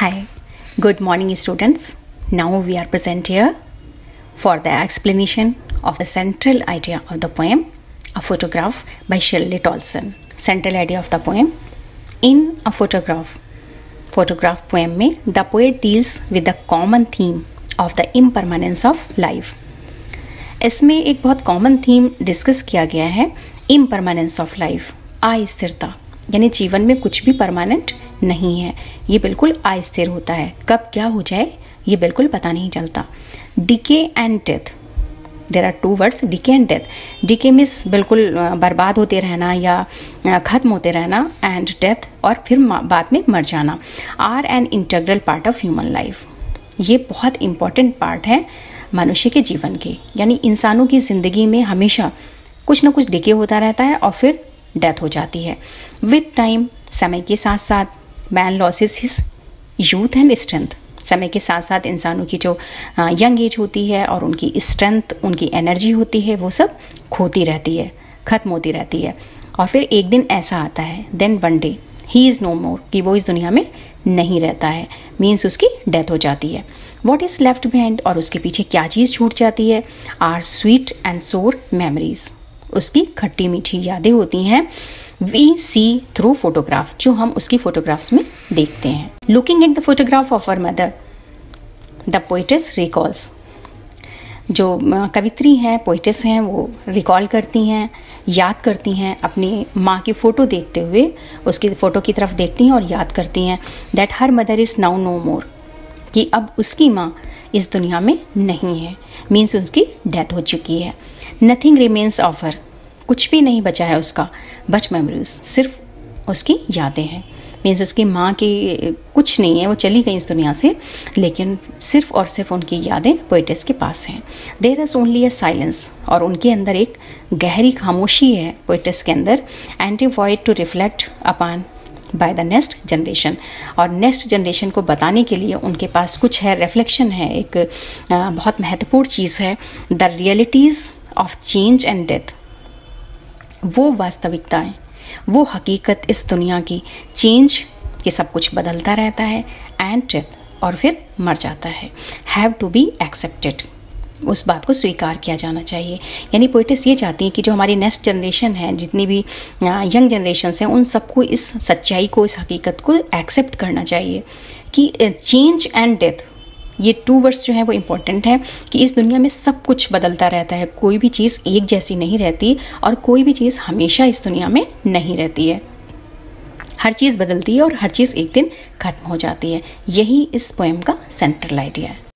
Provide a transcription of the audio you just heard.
Hi, good morning students. Now we are present here for the explanation of the central idea of the poem, A Photograph by Shirley Tolson. Central idea of the poem, in A Photograph poem में the poet deals with the common theme of the impermanence of life. इसमें एक बहुत common theme discuss किया गया है, impermanence of life, अस्थिरता, यानी जीवन में कुछ भी परमानेंट नहीं है, ये बिल्कुल अस्थिर होता है, कब क्या हो जाए ये बिल्कुल पता नहीं चलता. Decay and death, there are two words, decay and death. Decay means बिल्कुल बर्बाद होते रहना या ख़त्म होते रहना, एंड डेथ और फिर बाद में मर जाना, are an integral part of human life. ये बहुत इम्पॉर्टेंट पार्ट है मनुष्य के जीवन के, यानी इंसानों की ज़िंदगी में हमेशा कुछ ना कुछ डिके होता रहता है और फिर डेथ हो जाती है. विद टाइम, समय के साथ साथ man losses his youth and strength. समय के साथ साथ इंसानों की जो यंग एज होती है और उनकी स्ट्रेंथ, उनकी एनर्जी होती है, वो सब खोती रहती है, ख़त्म होती रहती है. और फिर एक दिन ऐसा आता है, then one day he is no more, कि वो इस दुनिया में नहीं रहता है, मीन्स उसकी डेथ हो जाती है. वॉट इज़ लेफ्ट बिहाइंड, और उसके पीछे क्या चीज़ छूट जाती है, आर स्वीट एंड सोर मेमोरीज, उसकी खट्टी मीठी यादें होती हैं. वी सी थ्रू फोटोग्राफ, जो हम उसकी फोटोग्राफ्स में देखते हैं. Looking at the photograph of our mother, the poetess recalls. जो कवित्री हैं, पोइटेस हैं, वो रिकॉल करती हैं, याद करती हैं अपनी माँ की फ़ोटो देखते हुए, उसकी फ़ोटो की तरफ देखती हैं और याद करती हैं that her mother is now no more, कि अब उसकी माँ इस दुनिया में नहीं है, मीन्स उसकी डेथ हो चुकी है. नथिंग रिमेन्स ऑफ हर, कुछ भी नहीं बचा है उसका, बच मेमोरीज, सिर्फ उसकी यादें हैं, मीन्स उसकी माँ की कुछ नहीं है, वो चली गई इस दुनिया से, लेकिन सिर्फ और सिर्फ उनकी यादें पोइटेस के पास हैं. There is only a silence, और उनके अंदर एक गहरी खामोशी है पोइटेस के अंदर, anti void to reflect upon by the next generation, और नेक्स्ट जनरेशन को बताने के लिए उनके पास कुछ है, रिफ्लेक्शन है, एक बहुत महत्वपूर्ण चीज़ है, the realities of change and death. वो वास्तविकताएं, वो हकीकत इस दुनिया की, चेंज कि सब कुछ बदलता रहता है, एंड डेथ, और फिर मर जाता है, हैव टू बी एक्सेप्टेड, उस बात को स्वीकार किया जाना चाहिए. यानी पोइटेस ये चाहती हैं कि जो हमारी नेक्स्ट जनरेशन है, जितनी भी यंग जनरेशन्स हैं, उन सबको इस सच्चाई को, इस हकीकत को एक्सेप्ट करना चाहिए कि चेंज एंड डेथ, ये टू वर्ड्स जो हैं वो इम्पोर्टेंट है, कि इस दुनिया में सब कुछ बदलता रहता है, कोई भी चीज़ एक जैसी नहीं रहती, और कोई भी चीज़ हमेशा इस दुनिया में नहीं रहती है, हर चीज़ बदलती है और हर चीज़ एक दिन खत्म हो जाती है. यही इस पोएम का सेंट्रल आइडिया है.